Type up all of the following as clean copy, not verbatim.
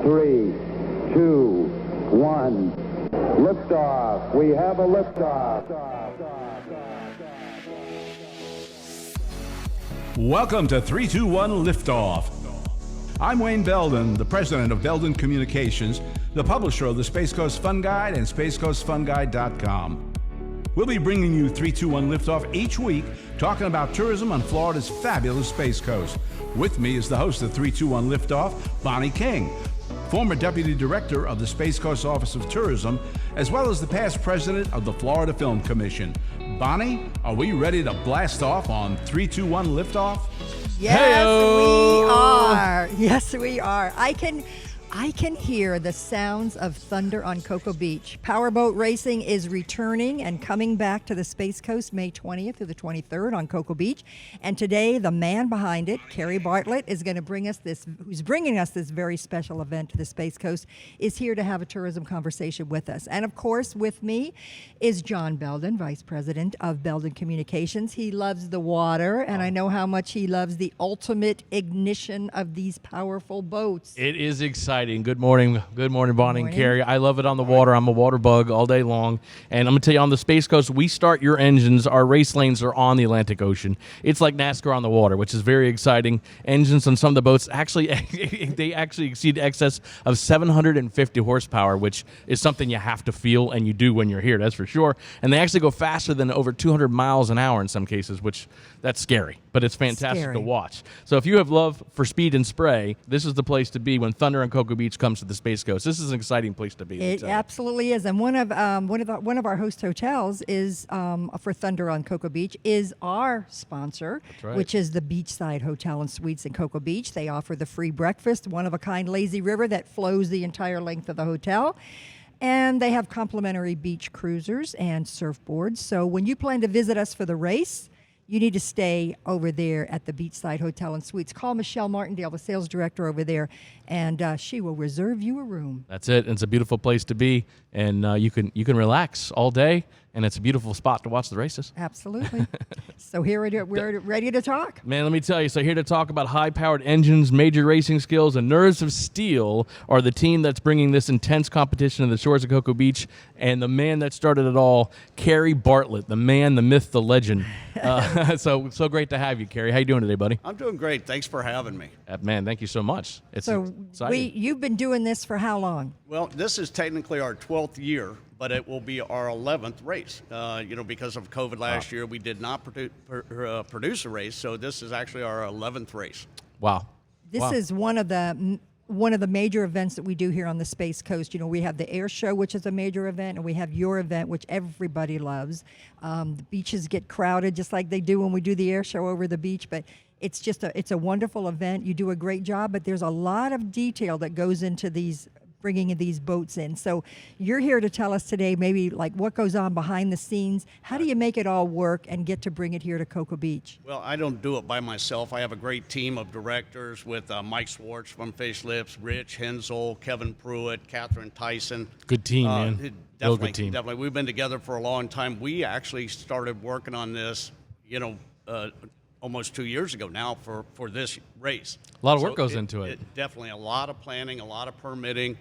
3, 2, 1. Liftoff. We have a liftoff. Welcome to 321 Liftoff. I'm Wayne Belden, the president of Belden Communications, the publisher of the Space Coast Fun Guide and SpaceCoastFunGuide.com. We'll be bringing you 321 Liftoff each week, talking about tourism on Florida's fabulous Space Coast. With me is the host of 321 Liftoff, Bonnie King, former deputy director of the Space Coast Office of Tourism, as well as the past president of the Florida Film Commission. Bonnie, are we ready to blast off on 321 Liftoff? Yes, Hey-o! we are. Yes, we are. I can hear the sounds of thunder on Cocoa Beach. Powerboat racing is returning and coming back to the Space Coast May 20th through the 23rd on Cocoa Beach. And today, the man behind it, Kerry Bartlett, is going to who's bringing us this very special event to the Space Coast, is here to have a tourism conversation with us. And of course, with me is John Belden, Vice President of Belden Communications. He loves the water, and I know how much he loves the ultimate ignition of these powerful boats. It is exciting. Good morning, Bonnie and Morning. Kerry. I love it on the water. I'm a water bug all day long. And I'm going to tell you, on the Space Coast, we start your engines. Our race lanes are on the Atlantic Ocean. It's like NASCAR on the water, which is very exciting. Engines on some of the boats, they actually exceed excess of 750 horsepower, which is something you have to feel, and you do when you're here, that's for sure. And they actually go faster than over 200 miles an hour in some cases, which that's scary, but it's fantastic to watch. So if you have love for speed and spray, this is the place to be when Thunder and Cocoa Beach comes to the Space Coast. This is an exciting place to be. It absolutely is, and one of our host hotels is for Thunder on Cocoa Beach is our sponsor, right. which is the Beachside Hotel and Suites in Cocoa Beach. They offer the free breakfast, one of a kind lazy river that flows the entire length of the hotel. And they have complimentary beach cruisers and surfboards. So when you plan to visit us for the race, you need to stay over there at the Beachside Hotel and Suites. Call Michelle Martindale, the sales director over there, and she will reserve you a room. That's it. It's a beautiful place to be, and you can relax all day, and it's a beautiful spot to watch the races. Absolutely. So here we're ready to talk. Man, let me tell you, so here to talk about high-powered engines, major racing skills, and nerves of steel are the team that's bringing this intense competition to the shores of Cocoa Beach, and the man that started it all, Kerry Bartlett, the man, the myth, the legend. So great to have you, Kerry. How you doing today, buddy? I'm doing great. Thanks for having me. Man, thank you so much. It's exciting. You've been doing this for how long? Well, this is technically our 12th year, but it will be our 11th race. Because of COVID last year, we did not produce a race, so this is actually our 11th race. Wow. This is one of the major events that we do here on the Space Coast. You know, we have the air show, which is a major event, and we have your event, which everybody loves. The beaches get crowded just like they do when we do the air show over the beach, but it's a wonderful event. You do a great job, but there's a lot of detail that goes into bringing these boats in. So you're here to tell us today maybe like what goes on behind the scenes. How do you make it all work and get to bring it here to Cocoa Beach? Well, I don't do it by myself. I have a great team of directors with Mike Schwartz from Fish Lips, Rich Hensel, Kevin Pruitt, Catherine Tyson. Good team, man. Real good team. Definitely. We've been together for a long time. We actually started working on this, almost 2 years ago now for this race. A lot of work goes into it. Definitely a lot of planning, a lot of permitting,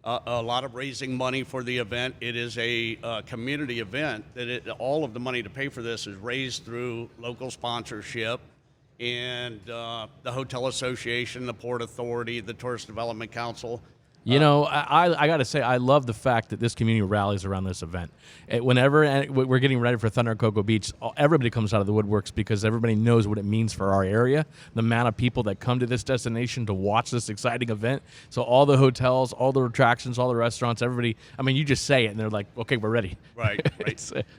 a lot of raising money for the event. It is a community event. All of the money to pay for this is raised through local sponsorship and the Hotel Association, the Port Authority, the Tourist Development Council. I got to say, I love the fact that this community rallies around this event. Whenever we're getting ready for Thunder and Cocoa Beach, everybody comes out of the woodworks because everybody knows what it means for our area, the amount of people that come to this destination to watch this exciting event. So all the hotels, all the attractions, all the restaurants, everybody, you just say it, and they're like, okay, we're ready. Right.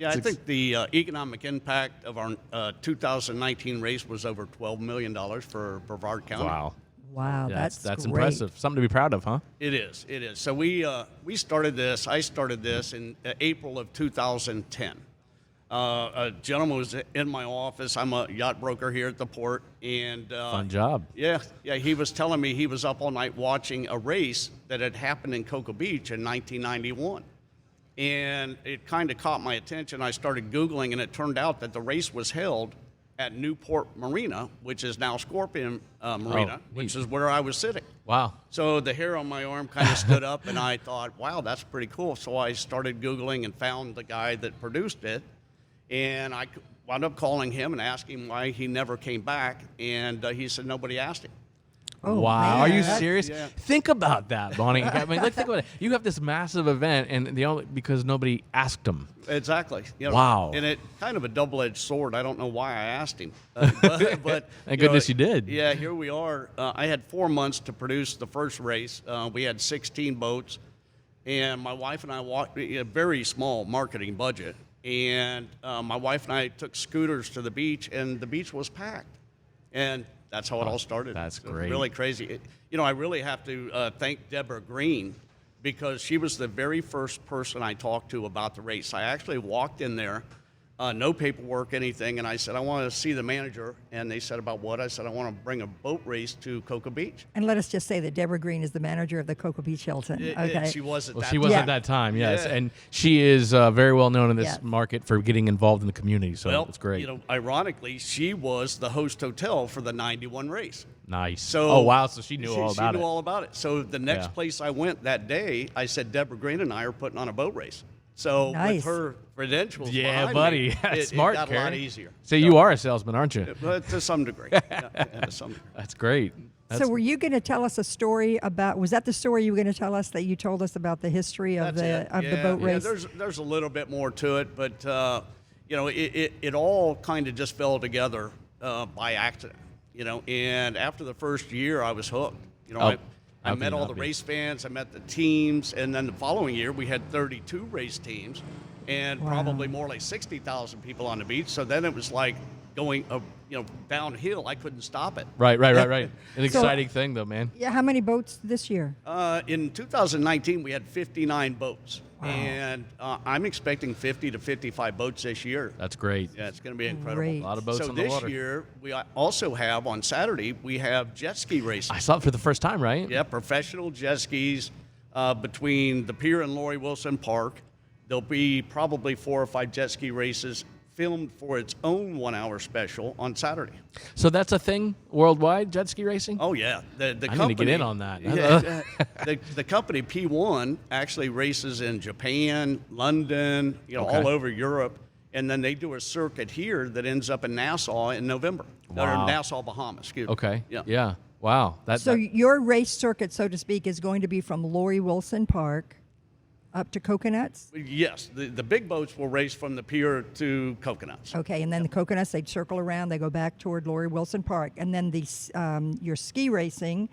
I think the economic impact of our 2019 race was over $12 million for Brevard County. Wow. Wow, that's great. impressive. Something to be proud of, huh? It is. So we started this. I started this in April of 2010. A gentleman was in my office. I'm a yacht broker here at the port, and fun job. Yeah. He was telling me he was up all night watching a race that had happened in Cocoa Beach in 1991. And it kind of caught my attention. I started Googling, and it turned out that the race was held at Newport Marina, which is now Scorpion Marina, which is where I was sitting. Wow. So the hair on my arm kind of stood up, and I thought, wow, that's pretty cool. So I started Googling and found the guy that produced it, and I wound up calling him and asking why he never came back, and he said nobody asked him. Oh, wow. man. Are you serious? Yeah. Think about that, Bonnie. I mean, like, think about it. You have this massive event, and because nobody asked him. Exactly. Wow. And it kind of a double-edged sword. I don't know why I asked him. But Thank goodness you did. Yeah, here we are. I had 4 months to produce the first race. We had 16 boats, and my wife and I walked a very small marketing budget. And my wife and I took scooters to the beach, and the beach was packed. And that's how it all started. That's So great. really crazy. I really have to thank Deborah Green, because she was the very first person I talked to about the race. I actually walked in there, no paperwork, anything, and I said, I want to see the manager. And they said, about what? I said, I want to bring a boat race to Cocoa Beach. And let us just say that Deborah Green is the manager of the Cocoa Beach Hilton. Okay. She was at Well, that she time. was Yeah. at that time, yes. Yeah. And she is very well known in this Yes. market for getting involved in the community, so Well, it's great. Ironically, she was the host hotel for the 91 race. Nice. So oh, wow, so she knew all about She knew it. all about it. So the next Yeah. place I went that day, I said, Deborah Green and I are putting on a boat race. So Nice. with her credentials Yeah, behind buddy. me, Smart, it got a lot Kerry. easier. So you are a salesman, aren't you? But to some degree. Yeah, to some degree. That's great. So were you going to tell us a story about, was that the story you were going to tell us that you told us about the history of That's the it. the boat race? Yeah, there's a little bit more to it, but it all kind of just fell together by accident. And after the first year, I was hooked. I how met can you all not the be? race fans, I met the teams, and then the following year we had 32 race teams, and Wow. probably more like 60,000 people on the beach. So then it was like going, downhill. I couldn't stop it. Right. An exciting thing, though, man. Yeah, how many boats this year? In 2019, we had 59 boats, and I'm expecting 50 to 55 boats this year. That's great. Yeah, it's going to be incredible. Great. A lot of boats So on the this water. year, we also have, on Saturday, we have jet ski racing. I saw it for the first time, right? Yeah, professional jet skis between the pier and Laurie Wilson Park. There'll be probably 4 or 5 jet ski races filmed for its own 1-hour special on Saturday. So that's a thing worldwide, jet ski racing? Oh yeah, the I company, need to get in on that. Yeah, the company P1 actually races in Japan, London, Okay. all over Europe, and then they do a circuit here that ends up in Nassau in November. Wow. Or Nassau, Bahamas. Excuse me. Okay. Yeah. Yeah. Wow. So your race circuit, so to speak, is going to be from Laurie Wilson Park up to Coconuts? Yes, the big boats will race from the pier to Coconuts. Okay, and then the Coconuts, they circle around, they go back toward Laurie Wilson Park. And then your ski racing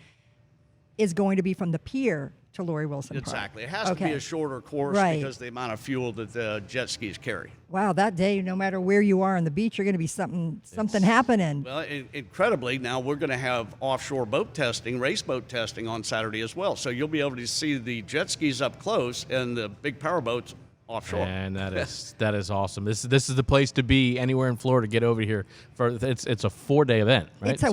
is going to be from the pier to Laurie Wilson Park. Exactly. It has to be a shorter course Right. because of the amount of fuel that the jet skis carry. Wow, that day, no matter where you are on the beach, you're going to be something happening. Well, incredibly, now we're going to have offshore boat testing, race boat testing on Saturday as well. So you'll be able to see the jet skis up close and the big power boats offshore. And that is awesome. This is the place to be anywhere in Florida. Get over here for it's a 4-day event, right? It's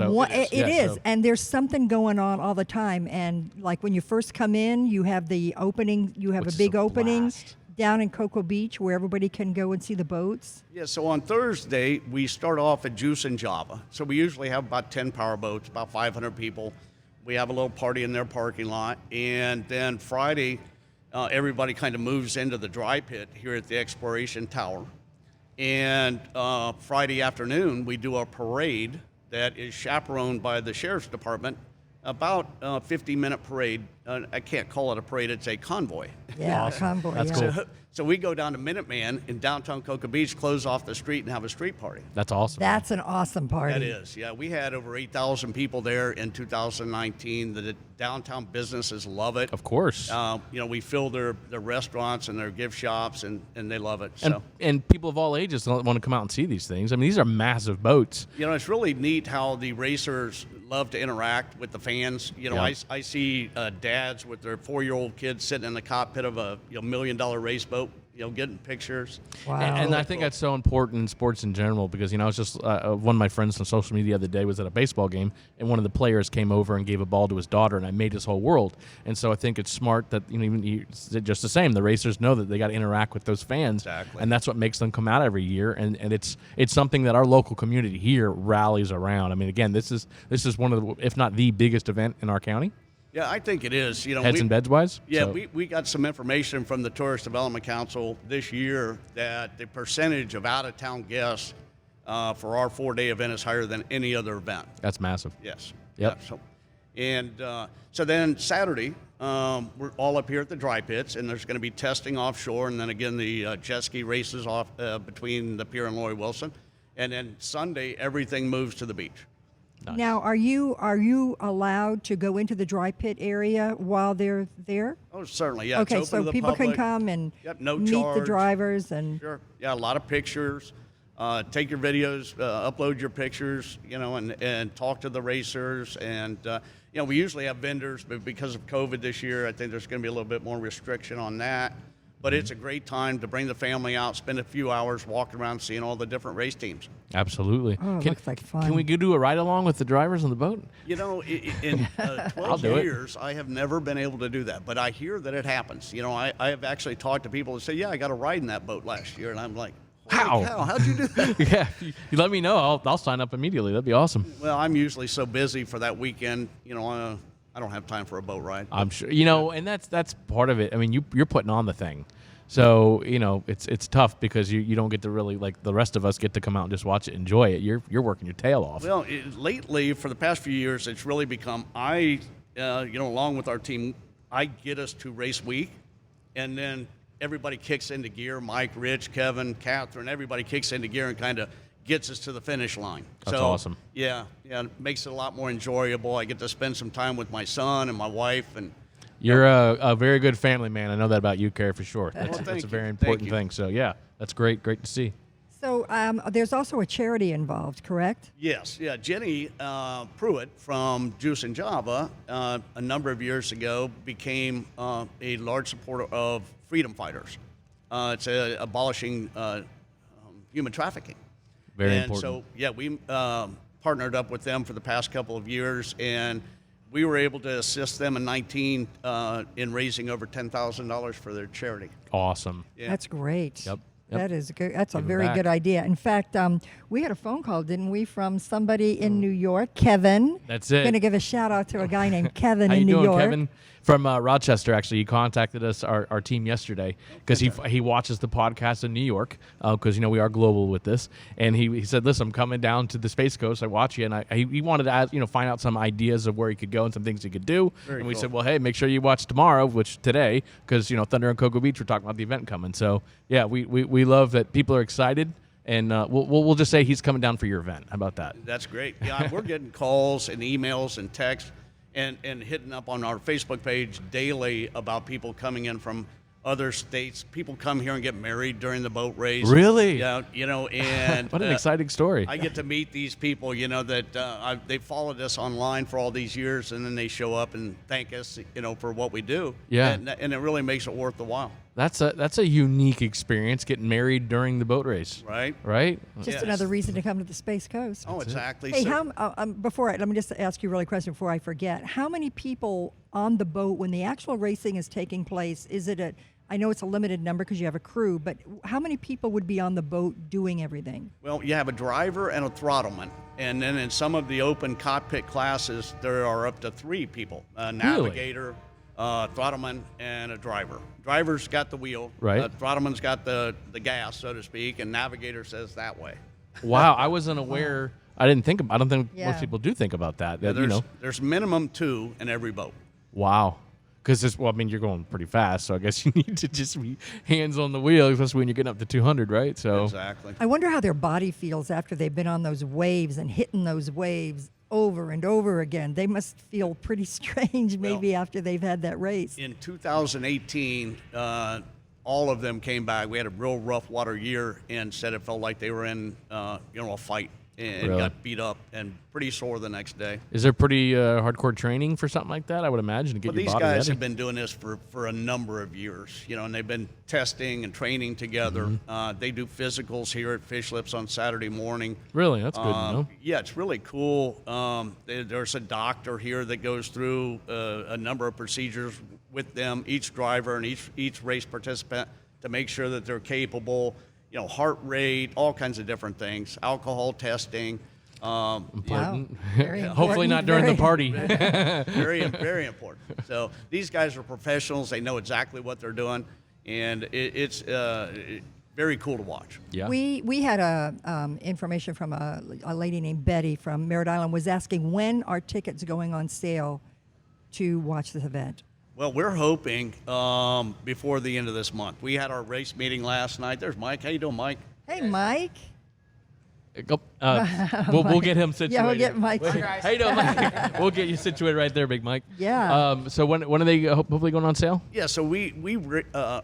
it is, so- and there's something going on all the time. And like when you first come in, you have the opening. You have Which a is big a opening blast. down in Cocoa Beach where everybody can go and see the boats. Yeah, so on Thursday, we start off at Juice and Java. So we usually have about 10 power boats, about 500 people. We have a little party in their parking lot. And then Friday, everybody kind of moves into the dry pit here at the Exploration Tower. And Friday afternoon, we do a parade that is chaperoned by the Sheriff's Department, about a 50-minute parade. I can't call it a parade, it's a convoy. Yeah, convoy. That's yeah. cool. So we go down to Minuteman in downtown Cocoa Beach, close off the street, and have a street party. That's awesome. That's an awesome party. That is, yeah. We had over 8,000 people there in 2019. The downtown businesses love it. Of course. We fill their restaurants and their gift shops, and they love it. So, and people of all ages want to come out and see these things. I mean, these are massive boats. it's really neat how the racers love to interact with the fans. Yeah. I see dads with their 4-year-old kids sitting in the cockpit of a $1 million race boat, getting pictures. Wow. And I think that's so important in sports in general because, I was just, one of my friends on social media the other day was at a baseball game, and one of the players came over and gave a ball to his daughter, and I made his whole world. And so I think it's smart that, even just the same, the racers know that they got to interact with those fans. Exactly. And that's what makes them come out every year. And it's something that our local community here rallies around. I mean, again, this is one of the, if not the biggest event in our county. Yeah, I think it is. Heads and beds wise? Yeah, So- we got some information from the Tourist Development Council this year that the percentage of out-of-town guests for our 4-day event is higher than any other event. That's massive. Yes. Yep. Yeah, so then Saturday, we're all up here at the dry pits, and there's going to be testing offshore, and then again the jet ski races off between the pier and Lori Wilson. And then Sunday, everything moves to the beach. Nice. Now, are you allowed to go into the dry pit area while they're there? Oh, certainly, yeah. Okay, it's open to so the people can public. come and Yep, no meet the charge. drivers and. Sure. Yeah, a lot of pictures. Take your videos, upload your pictures, and talk to the racers. And, we usually have vendors, but because of COVID this year, I think there's going to be a little bit more restriction on that. But it's a great time to bring the family out, spend a few hours walking around, seeing all the different race teams. Absolutely. Oh, it looks like fun. Can we go do a ride along with the drivers on the boat? In I'll 12 do it. years, I have never been able to do that. But I hear that it happens. I have actually talked to people that say, yeah, I got a ride in that boat last year. And I'm like, holy cow, how'd you do that? Yeah, if you let me know. I'll sign up immediately. That'd be awesome. Well, I'm usually so busy for that weekend, I don't have time for a boat ride. I'm sure. And that's part of it. I mean, you're putting on the thing. So, it's tough because you don't get to really, like the rest of us, get to come out and just watch it, enjoy it. You're working your tail off. Well, lately, for the past few years, it's really become, along with our team, I get us to race week, and then everybody kicks into gear. Mike, Rich, Kevin, Catherine, everybody kicks into gear and kind of gets us to the finish line. That's awesome. Yeah, it makes it a lot more enjoyable. I get to spend some time with my son and my wife, and You're a very good family man. I know that about you, Kerry, for sure. That's thank a you. very Thank important you. thing. So, yeah, that's great. Great to see. So there's also a charity involved, correct? yes, yeah. Jenny Pruitt from Juice and Java a number of years ago became a large supporter of freedom fighters. It's abolishing human trafficking. Very and important. So, yeah, we partnered up with them for the past couple of years, and we were able to assist them in 19 in raising over $10,000 for their charity. Awesome. Yeah. That's great. Yep. That is good. That's a Give 'em very back. good idea. In fact, we had a phone call, didn't we, from somebody in New York, Kevin. That's it. Going to give a shout out to a guy named Kevin How in you New doing, York. Kevin? From Rochester, actually. He contacted us, our team, yesterday because he watches the podcast in New York because, we are global with this. And he said, listen, I'm coming down to the Space Coast. I watch you. And he wanted to ask, find out some ideas of where he could go and some things he could do. Very and we cool. said, well, hey, make sure you watch tomorrow, which today, because, Thunder and Cocoa Beach, we're talking about the event coming. So, yeah, we love that people are excited. And we'll just say he's coming down for your event. How about that? That's great. Yeah, we're getting calls and emails and texts and hitting up on our Facebook page daily about people coming in from other states. People come here and get married during the boat race. Really? Yeah, and What an exciting story. I get to meet these people, that they followed us online for all these years, and then they show up and thank us, for what we do. Yeah. And it really makes it worth the while. That's a unique experience, getting married during the boat race. Right? Right? Just Yes. another reason to come to the Space Coast. Oh, exactly. Hey, So- let me just ask you a really question before I forget. How many people on the boat when the actual racing is taking place? I know it's a limited number because you have a crew, but how many people would be on the boat doing everything? Well, you have a driver and a throttleman, and then in some of the open cockpit classes, there are up to 3 people: a navigator, throttleman, and a driver. Driver's got the wheel, Right. Throttleman's got the gas, so to speak, and navigator says that way. Wow, I wasn't aware. I don't think Yeah. most people do think about that. Yeah, that, there's minimum 2 in every boat. Wow. Because you're going pretty fast, so I guess you need to just be hands on the wheel, especially when you're getting up to 200, right? So Exactly. I wonder how their body feels after they've been on those waves and hitting those waves over and over again. They must feel pretty strange maybe after they've had that race. In 2018, all of them came back. We had a real rough water year and said it felt like they were in, a fight. and Really? got beat up and pretty sore the next day. Is there pretty hardcore training for something like that? I would imagine to get But your these body guys ready. have been doing this for a number of years, and they've been testing and training together. They do physicals here at Fish Lips on Saturday morning. Really? That's good to know. Yeah, it's really cool. There's a doctor here that goes through a number of procedures with them, each driver and each race participant, to make sure that they're capable. Heart rate, all kinds of different things, alcohol testing. Important. Wow. Very Hopefully important, not during the very- party. Very important. So these guys are professionals. They know exactly what they're doing, and it's very cool to watch. Yeah. We had information from a lady named Betty from Merritt Island was asking when are tickets going on sale to watch this event. Well, we're hoping before the end of this month. We had our race meeting last night. There's Mike. How you doing, Mike? Hey, Mike. We'll get him situated. Yeah, we'll get Mike. How you doing, Mike? We'll get you situated right there, Big Mike. Yeah. So when are they hopefully going on sale? Yeah, so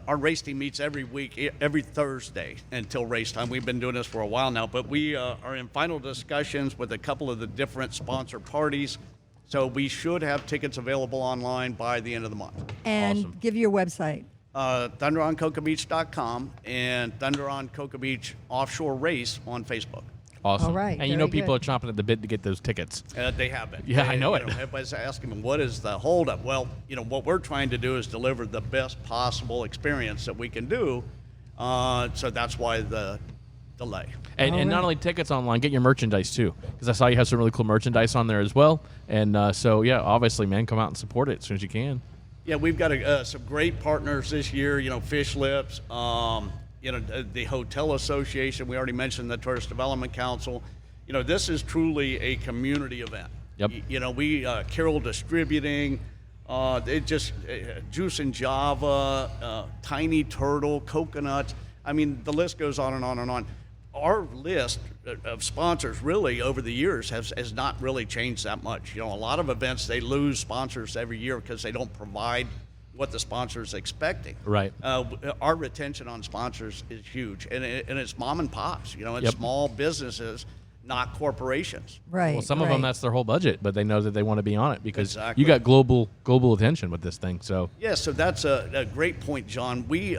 our race team meets every week, every Thursday until race time. We've been doing this for a while now, but we are in final discussions with a couple of the different sponsor parties. So we should have tickets available online by the end of the month. And Awesome. give your website. ThunderonCocoaBeach.com and Thunder on Cocoa Beach Offshore Race on Facebook. Awesome. All right, And very people good. are chomping at the bit to get those tickets. They have been. Yeah, I know it. Everybody's asking me, what is the holdup? Well, what we're trying to do is deliver the best possible experience that we can do. So that's why the delay. And All not right. only tickets online, get your merchandise too, because I saw you have some really cool merchandise on there as well. And so yeah, obviously, man, come out and support it as soon as you can. Yeah, we've got some great partners this year. Fish Lips, the Hotel Association. We already mentioned the Tourist Development Council. This is truly a community event. Yep. We Carroll Distributing, Juice and Java, Tiny Turtle, Coconuts. I mean, the list goes on and on and on. Our list of sponsors really over the years has not really changed that much. A lot of events, they lose sponsors every year because they don't provide what the sponsor is expecting. Right. Our retention on sponsors is huge, and it's mom and pops. It's Yep. small businesses, not corporations. Right. Well, some of them, that's their whole budget, but they know that they want to be on it because Exactly. you got global attention with this thing. So Yeah, so that's a great point, John. We,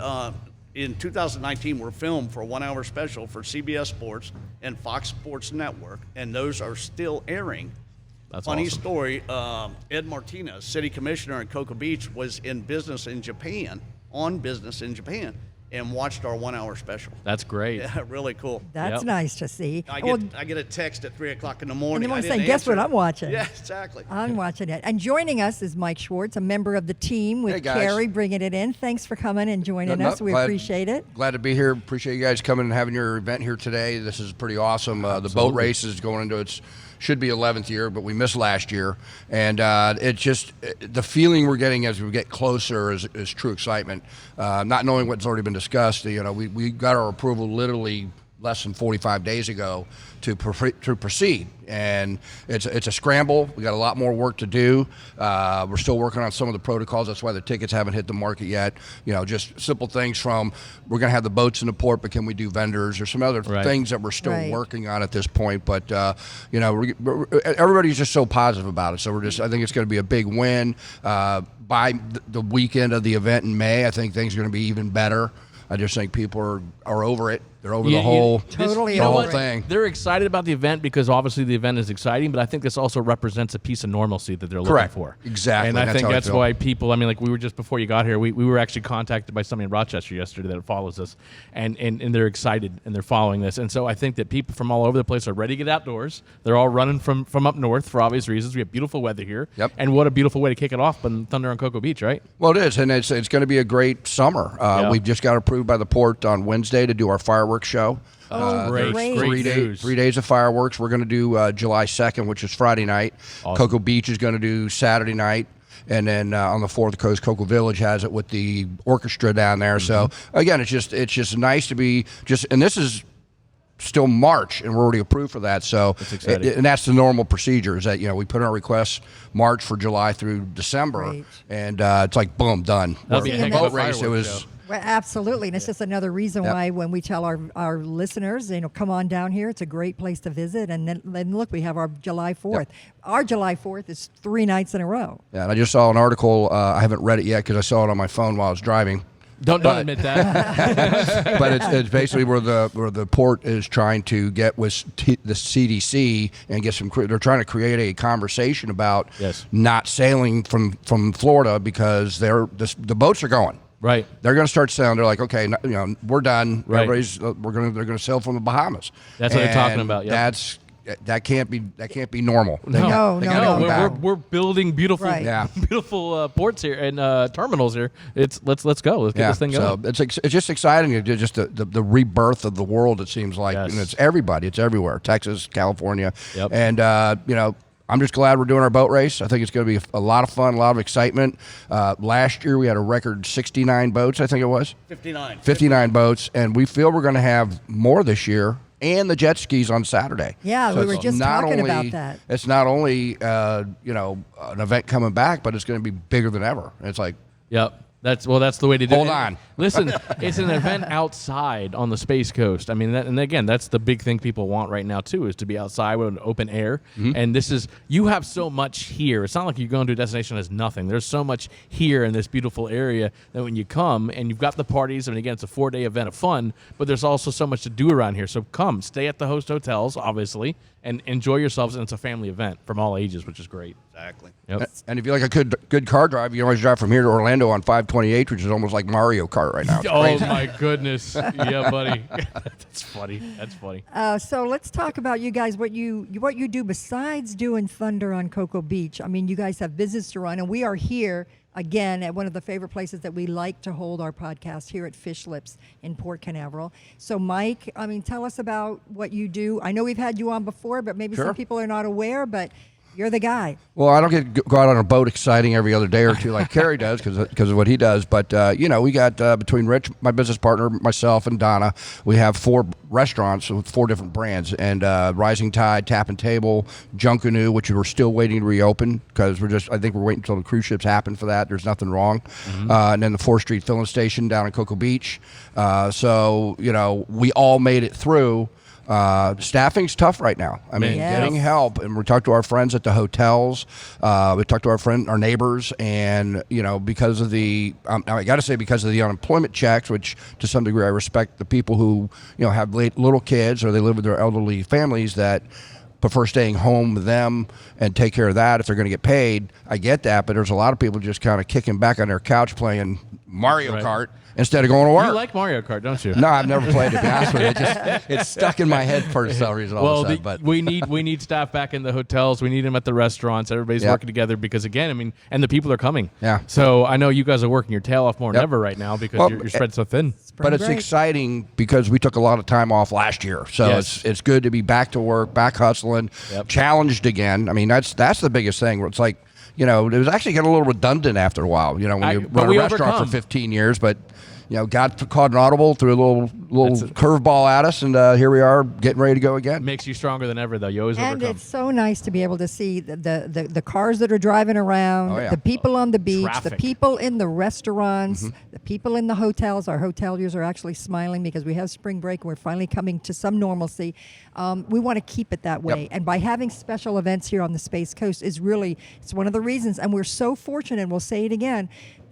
in 2019, were filmed for a 1-hour special for CBS Sports and Fox Sports Network, and those are still airing. that's Funny awesome. story, Ed Martinez, city commissioner in Cocoa Beach, was on business in Japan, and watched our 1-hour special. That's great. Yeah, really cool. That's Yep. nice to see. I Well, get a text at 3 o'clock in the morning. and I they didn't saying, guess what answer. I'm watching? Yeah, exactly. I'm watching it. And joining us is Mike Schwartz, a member of the team with Hey, guys. Kerry bringing it in. Thanks for coming and joining No, us. We glad- appreciate it. Glad to be here. Appreciate you guys coming and having your event here today. This is pretty awesome. The boat race is going into its should be 11th year, but we missed last year, and it's just the feeling we're getting as we get closer is true excitement. Not knowing what's already been discussed, we got our approval literally less than 45 days ago to proceed, and it's a scramble. We got a lot more work to do. We're still working on some of the protocols. That's why the tickets haven't hit the market yet. Just simple things from we're going to have the boats in the port, but can we do vendors or some other Right. things that we're still Right. working on at this point. But everybody's just so positive about it. So I think it's going to be a big win. By the weekend of the event in May, I think things are going to be even better. I just think people are over it. They're over the whole Totally the whole over it. thing. They're excited about the event because obviously the event is exciting, but I think this also represents a piece of normalcy that they're Correct. looking for. Exactly. And I That's think how I that's feel. why people, we were just before you got here, we were actually contacted by somebody in Rochester yesterday that follows us, and they're excited and they're following this. And so I think that people from all over the place are ready to get outdoors. They're all running from up north for obvious reasons. We have beautiful weather here. Yep. And what a beautiful way to kick it off on Thunder on Cocoa Beach, right? Well, it is, and it's going to be a great summer. Yeah. We've just got approved by the port on Wednesday to do our fireworks show. Oh, great. great. Great news. 3 days of fireworks. We're going to do July 2nd, which is Friday night. Awesome. Cocoa Beach is going to do Saturday night. And then on the Fourth Coast, Cocoa Village has it with the orchestra down there. So again, it's just nice to be and this is still March, and we're already approved for that. So That's exciting. and that's the normal procedure. Is that we put in our requests March for July through December, Right. and it's like boom, done. That'll be a Where heck of a boat race, it fireworks was. show. Well, absolutely, and it's just another reason why when we tell our listeners, come on down here. It's a great place to visit. And then look, we have our July 4th. Yep. Our July 4th is 3 nights in a row. Yeah, and I just saw an article. I haven't read it yet because I saw it on my phone while I was driving. Don't admit that. But it's basically where the port is trying to get with the CDC and get some. They're trying to create a conversation about not sailing from Florida because the boats are going. Right. They're going to start sailing. They're like, okay, we're done. Right. They're going to sail from the Bahamas. That's what they're talking about. Yep. That can't be normal. No. We're building beautiful, beautiful ports here and terminals here. Let's go. Let's get this thing going. So it's just exciting. Just the rebirth of the world. It seems like, and it's everybody. It's everywhere. Texas, California, and I'm just glad we're doing our boat race. I think it's going to be a lot of fun, a lot of excitement. Last year we had a record 69 boats. I think it was 59 boats, and we feel we're going to have more this year. And the jet skis on Saturday. Yeah, we were just talking about that. It's not only an event coming back, but it's going to be bigger than ever. It's like, that's the way to do it. Hold on. Listen, it's an event outside on the Space Coast. I mean, and again, that's the big thing people want right now too, is to be outside with an open air. Mm-hmm. And you have so much here. It's not like you're going to a destination that has nothing. There's so much here in this beautiful area that when you come and you've got the parties, and again, it's a 4-day event of fun, but there's also so much to do around here. So come, stay at the host hotels, obviously, and enjoy yourselves. And it's a family event from all ages, which is great. Exactly. Yep. And if you like a good car drive, you can always drive from here to Orlando on 528, which is almost like Mario Kart right now. Oh my goodness! Yeah, buddy, that's funny. That's funny. So let's talk about you guys. What you do besides doing Thunder on Cocoa Beach. I mean, you guys have business to run, and we are here again at one of the favorite places that we like to hold our podcast here at Fish Lips in Port Canaveral. So, Mike, I mean, tell us about what you do. I know we've had you on before, but maybe some people are not aware. But you're the guy. Well, I don't go out on a boat exciting every other day or two like Kerry does because of what he does. But, we got between Rich, my business partner, myself, and Donna, we have 4 restaurants with 4 different brands. And Rising Tide, Tap and Table, Junkanoo, which we're still waiting to reopen because I think we're waiting until the cruise ships happen for that. There's nothing wrong. Mm-hmm. And then the 4th Street Filling Station down in Cocoa Beach. We all made it through. Staffing's tough right now. I mean, getting help, and we talked to our friends at the hotels. We talked to our neighbors, and because of the, I got to say, because of the unemployment checks, which to some degree I respect the people who have little kids or they live with their elderly families that prefer staying home with them and take care of that if they're going to get paid. I get that, but there's a lot of people just kind of kicking back on their couch playing Mario Kart instead of going to work. You like Mario Kart, don't you? No, I've never played it. To be honest with you, it's stuck in my head for some reason. All of a sudden, but we need staff back in the hotels. We need them at the restaurants. Everybody's working together because, again, I mean, and the people are coming. Yeah. So I know you guys are working your tail off more than ever right now because you're spread so thin. But it's exciting because we took a lot of time off last year, so it's good to be back to work, back hustling, challenged again. I mean, that's the biggest thing. Where it's like, it was actually getting a little redundant after a while. When you run a restaurant for 15 years, but. Got caught an audible, threw a little curveball at us, and here we are getting ready to go again. Makes you stronger than ever, though. You always overcome. And it's so nice to be able to see the cars that are driving around, the people on the beach, the people in the restaurants, the people in the hotels. Our hoteliers are actually smiling because we have spring break and we're finally coming to some normalcy. We want to keep it that way. And by having special events here on the Space Coast it's one of the reasons, and we're so fortunate, and we'll say it again,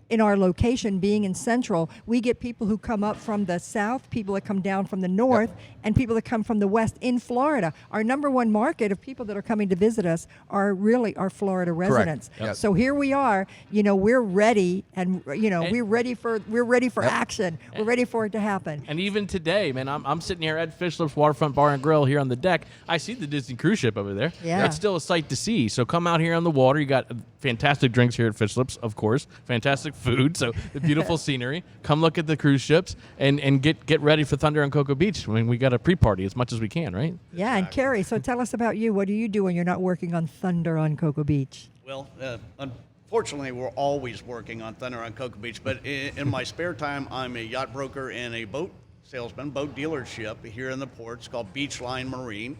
in our location, being in Central, we get people who come up from the south, people that come down from the north, and people that come from the west in Florida. Our number one market of people that are coming to visit us are really our Florida residents. So here we are, we're ready, and we're ready for action. We're ready for it to happen. And even today, man, I'm sitting here at Fish Lips Waterfront Bar and Grill here on the deck. I see the Disney cruise ship over there. Yeah. It's still a sight to see. So come out here on the water. You got fantastic drinks here at Fish Lips, of course. Fantastic food, so the beautiful scenery. Come look at the cruise ships and get ready for Thunder on Cocoa Beach. I mean, we got a pre-party as much as we can, right? Yeah, and Kerry, so tell us about you. What do you do when you're not working on Thunder on Cocoa Beach? Well, unfortunately, we're always working on Thunder on Cocoa Beach, but in my spare time, I'm a yacht broker and a boat salesman, boat dealership here in the port. It's called Beachline Marine.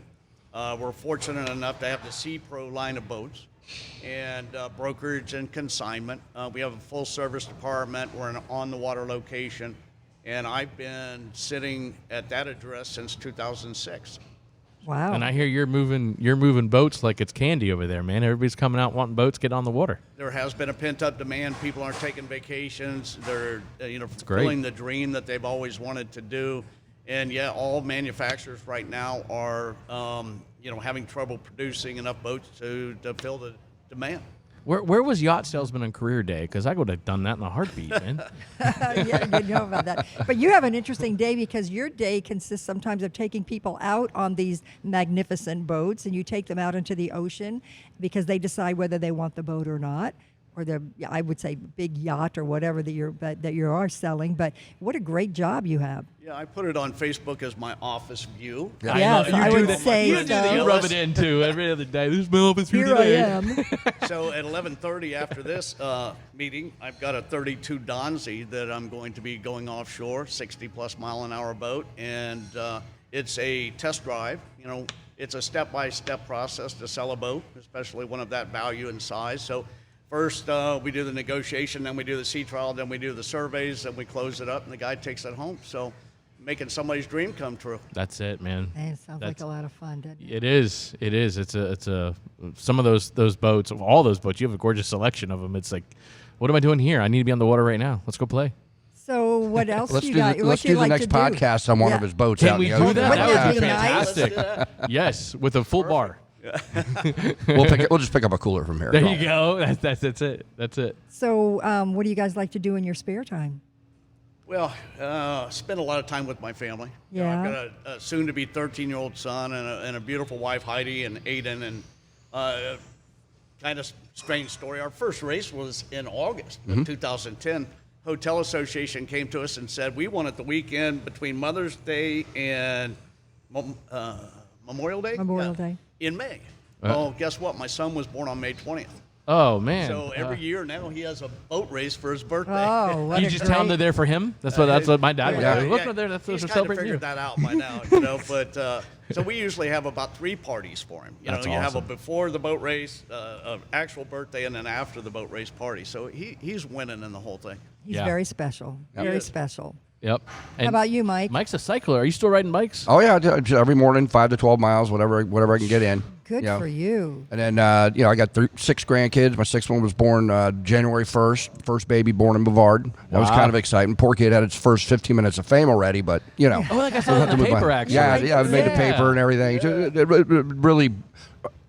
We're fortunate enough to have the Sea Pro line of boats and brokerage and consignment. We have a full service department. We're an on-the-water location. and I've been sitting at that address since 2006. Wow. And I hear you're moving boats like it's candy over there, man. Everybody's coming out wanting boats, get on the water. There has been a pent-up demand. People aren't taking vacations. They're great. fulfilling the dream that they've always wanted to do. And yeah, all manufacturers right now are, having trouble producing enough boats to fill the demand. Where was Yacht Salesman on career day? Because I would have done that in a heartbeat, man. Yeah, you know about that. But you have an interesting day because your day consists sometimes of taking people out on these magnificent boats, and you take them out into the ocean because they decide whether they want the boat or not, or the, I would say, big yacht or whatever that you are selling. But what a great job you have. Yeah, I put it on Facebook as my office view. Yeah. Yes, I would say You so. You rub it in too every other day. This is my office view Here I today. am. So at 11:30 after this meeting, I've got a 32 Donzi that I'm going to be going offshore, 60-plus mile-an-hour boat, and it's a test drive. It's a step-by-step process to sell a boat, especially one of that value and size. So first, we do the negotiation, then we do the sea trial, then we do the surveys, then we close it up, and the guy takes it home. So making somebody's dream come true. That's it, man. Man, it sounds like a lot of fun, doesn't it? It is. It is. It's a. Some of those boats, of all those boats, you have a gorgeous selection of them. It's like, what am I doing here? I need to be on the water right now. Let's go play. So what else Let's you do got? the, What let's you do the like next to do? podcast on one of his boats Can out we in the do ocean. that? Wouldn't That that would be be nice? fantastic. Yes, with a full bar. We'll just pick up a cooler from here. There you go. That's it. That's it. So what do you guys like to do in your spare time? Well, spend a lot of time with my family. Yeah. I've got a soon-to-be 13-year-old son and a beautiful wife, Heidi, and Aiden. And kind of strange story. Our first race was in August of 2010. Hotel Association came to us and said, we want it the weekend between Mother's Day and Memorial Day? Memorial Yeah, Day. in May. Well, guess what? My son was born on May 20th. Oh man. So every year now he has a boat race for his birthday. Oh, what You a just tell them they're great- there for him. That's what my dad would Yeah. do. Look, they're there. That's He's they're kind of celebrating figured you. that out by now, But so we usually have about 3 parties for him. That's You have a awesome. before the boat race, an actual birthday, and then after the boat race party. So he's winning in the whole thing. He's Yeah. very special. Very special. Yep. How about you, Mike? Mike's a cycler. Are you still riding bikes? Oh yeah, every morning 5 to 12 miles, whatever I can get in. Good you know. for you. And then I got 6 grandkids. My 6th one was born January 1st. First baby born in Bavard. That was Wow. kind of exciting. Poor kid had its first 15 minutes of fame already, but Oh, like I saw that in the paper actually. Yeah, I made the Yeah. paper and everything. It really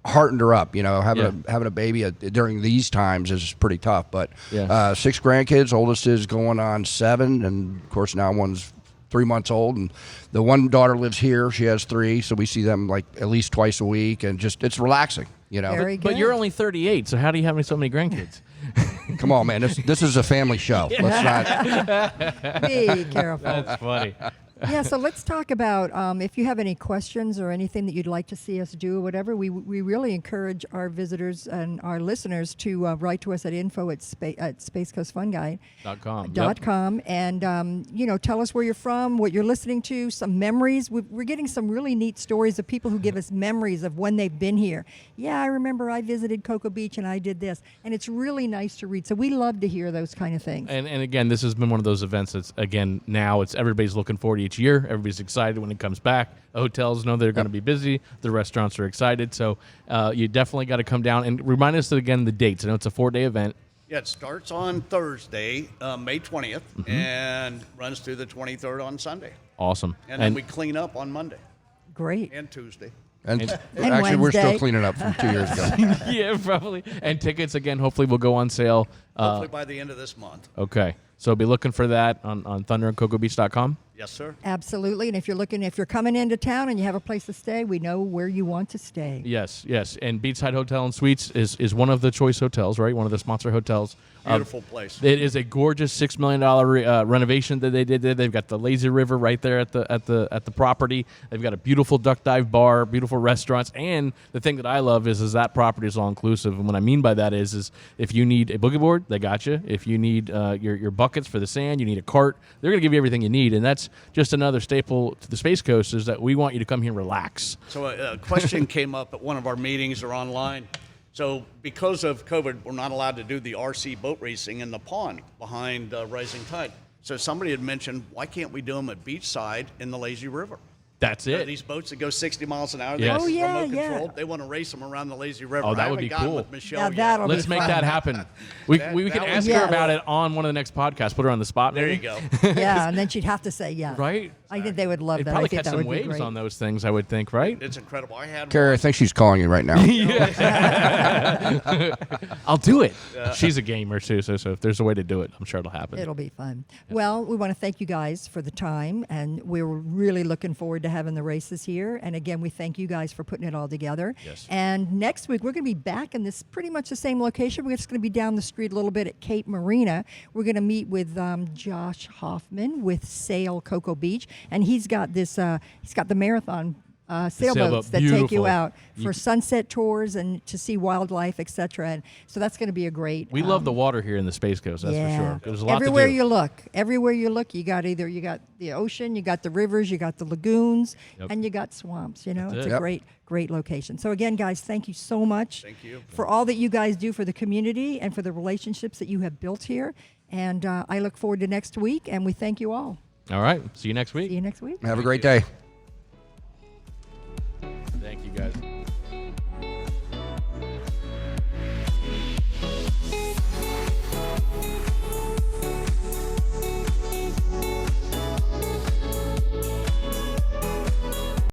heartened her up. Having a baby during these times is pretty tough. But Yeah. 6 grandkids. Oldest is going on 7, and of course now one's 3 months old, and the one daughter lives here. She has 3, so we see them like at least twice a week, and just it's relaxing. Very But good. you're only 38, so how do you have so many grandkids? Come on, man. This is a family show. Let's not. Be careful. That's funny. Yeah, so let's talk about if you have any questions or anything that you'd like to see us do or whatever. We really encourage our visitors and our listeners to write to us at info@spacecoastfunguide.com. And tell us where you're from, what you're listening to, some memories. We're getting some really neat stories of people who give us memories of when they've been here. Yeah, I remember I visited Cocoa Beach and I did this, and it's really nice to read. So we love to hear those kind of things. And again, this has been one of those events that's, again, now it's everybody's looking forward to each year. Everybody's excited when it comes back. The hotels know they're going to be busy. The restaurants are excited. So you definitely got to come down and remind us again the dates. I know it's a 4-day event. Yeah, it starts on Thursday, May 20th, and runs through the 23rd on Sunday. Awesome. And then we clean up on Monday Great. and Tuesday. And And actually, we're still Wednesday. cleaning up from 2 years ago. yeah, probably. And tickets, again, hopefully will go on sale. Hopefully by the end of this month. Okay. So be looking for that on thunderandcocoabeach.com. Yes, sir. Absolutely. And if you're coming into town and you have a place to stay, we know where you want to stay. Yes, yes. And Beachside Hotel and Suites is one of the choice hotels, right? One of the sponsor hotels. Beautiful place. It is a gorgeous $6 million renovation that they did there. They've got the lazy river right there at the property. They've got a beautiful duck dive bar, beautiful restaurants, and the thing that I love is that property is all inclusive. And what I mean by that is if you need a boogie board, they got you. If you need your buckets for the sand, you need a cart, they're going to give you everything you need. And that's just another staple to the Space Coast is that we want you to come here and relax. So a question came up at one of our meetings or online. So because of COVID, we're not allowed to do the RC boat racing in the pond behind Rising Tide. So somebody had mentioned, why can't we do them at Beachside in the lazy river? That's it. These boats that go 60 miles an hour, Yes. they're Oh, yeah, remote controlled. yeah. They want to race them around the lazy river. Oh, that I would haven't be gotten cool. with Michelle Now yet. that'll be Let's make fun. that happen. We That can would ask be her cool. about it on one of the next podcasts. Put her on the spot. There maybe. you go. Yeah, and then she'd have to say yes. Right? I think they would love They'd that. I probably think catch that some would be waves great. on those things, I would think, right? It's incredible. I had Kerry, I think she's calling you right now. I'll do it. She's a gamer too, so if there's a way to do it, I'm sure it'll happen. It'll be fun. Well, we want to thank you guys for the time, and we're really looking forward to having the races here. And again, we thank you guys for putting it all together. Yes. And next week, we're going to be back in this pretty much the same location. We're just going to be down the street a little bit at Cape Marina. We're going to meet with Josh Hoffman with Sail Cocoa Beach, and he's got this. He's got the marathon sailboats sailboat, that take you beautiful. out for sunset tours and to see wildlife, etc. And so that's going to be a great. We love the water here in the Space Coast, that's for sure. There's a lot Everywhere to do. you look, you got the ocean, you got the rivers, you got the lagoons, Yep. and you got swamps. You know, That's it's it. a Yep. great location. So again, guys, thank you so much. Thank you. For all that you guys do for the community and for the relationships that you have built here. And I look forward to next week, and we thank you all. All right. See you next week. See you next week. Have a great day. Thank you, guys.